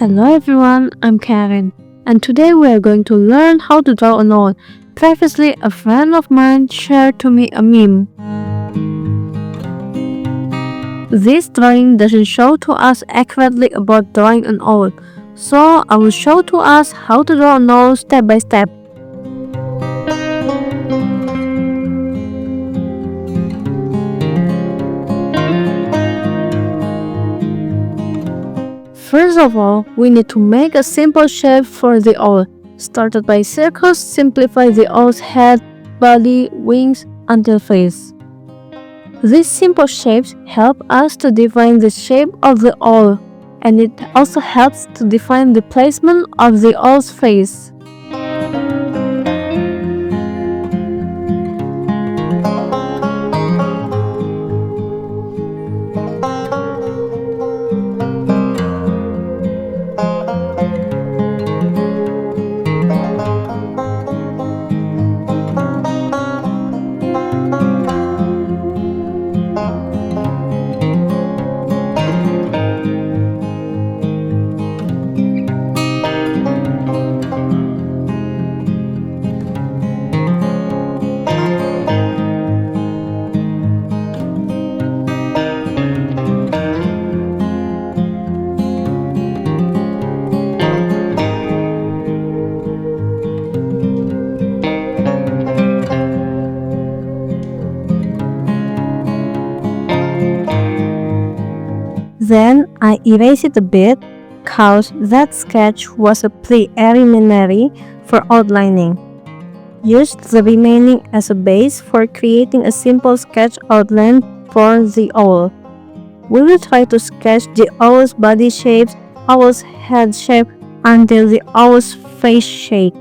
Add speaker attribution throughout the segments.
Speaker 1: Hello everyone, I'm Kerrin, and today we are going to learn how to draw an owl. Previously, a friend of mine shared to me a meme. This drawing doesn't show to us accurately about drawing an owl, so I will show to us how to draw an owl step by step. First of all, we need to make a simple shape for the owl. Started by circles, simplify the owl's head, body, wings until face. These simple shapes help us to define the shape of the owl, and it also helps to define the placement of the owl's face. Then I erase it a bit, cause that sketch was a preliminary for outlining. Used the remaining as a base for creating a simple sketch outline for the owl. We will try to sketch the owl's body shapes, owl's head shape until the owl's face shape.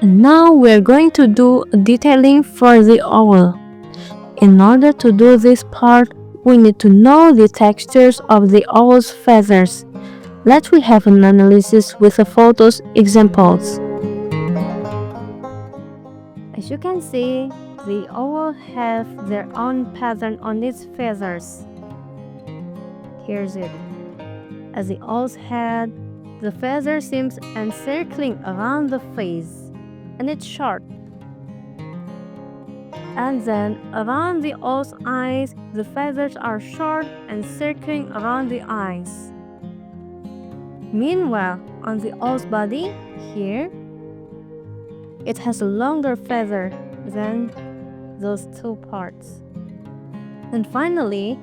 Speaker 1: And now we're going to do detailing for the owl. In order to do this part, we need to know the textures of the owl's feathers. Let's we have an analysis with the photos examples. As you can see, the owl have their own pattern on its feathers. Here's it. As the owl's head, the feather seems encircling around the face, and it's short. And then around the owl's eyes, the feathers are short and circling around the eyes. Meanwhile, on the owl's body, here, it has a longer feather than those two parts. And finally,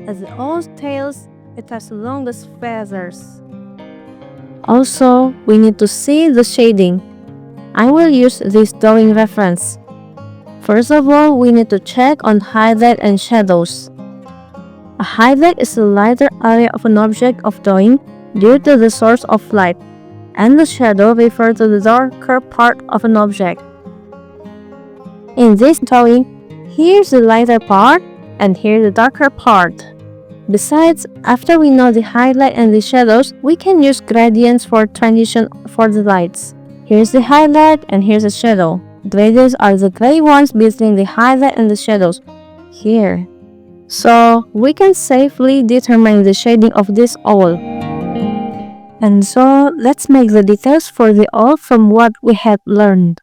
Speaker 1: as the owl's tails, it has the longest feathers. Also, we need to see the shading. I will use this drawing reference. First of all, we need to check on highlight and shadows. A highlight is the lighter area of an object of drawing due to the source of light, and the shadow refers to the darker part of an object. In this drawing, here's the lighter part and here's the darker part. Besides, after we know the highlight and the shadows, we can use gradients for transition for the lights. Here's the highlight and here's the shadow. Gradients are the gray ones between the highlight and the shadows. Here. So we can safely determine the shading of this owl. And so let's make the details for the owl from what we had learned.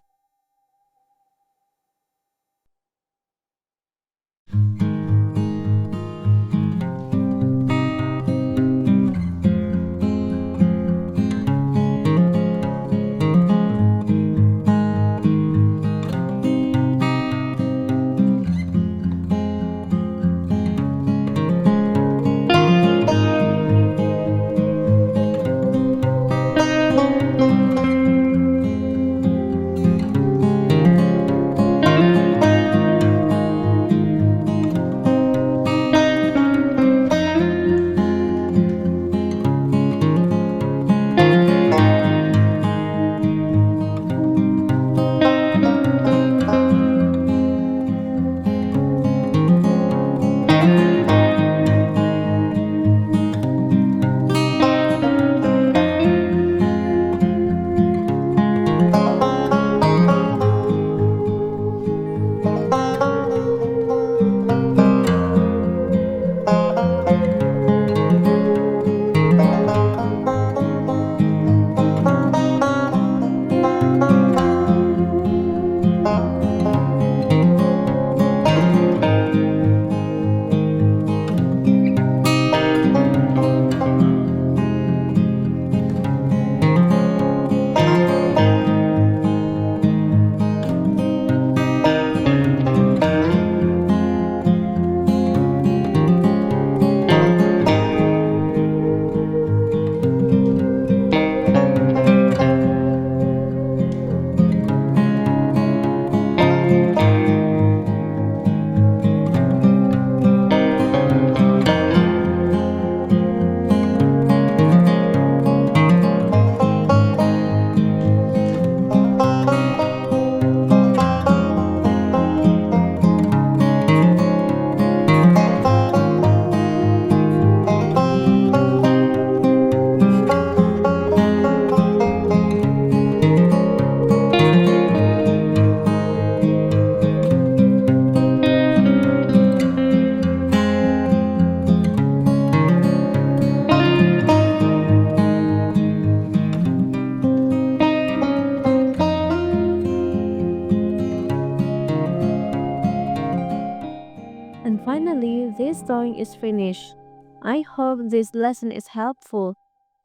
Speaker 1: And finally, this drawing is finished. I hope this lesson is helpful.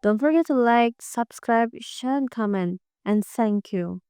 Speaker 1: Don't forget to like, subscribe, share, and comment. And thank you.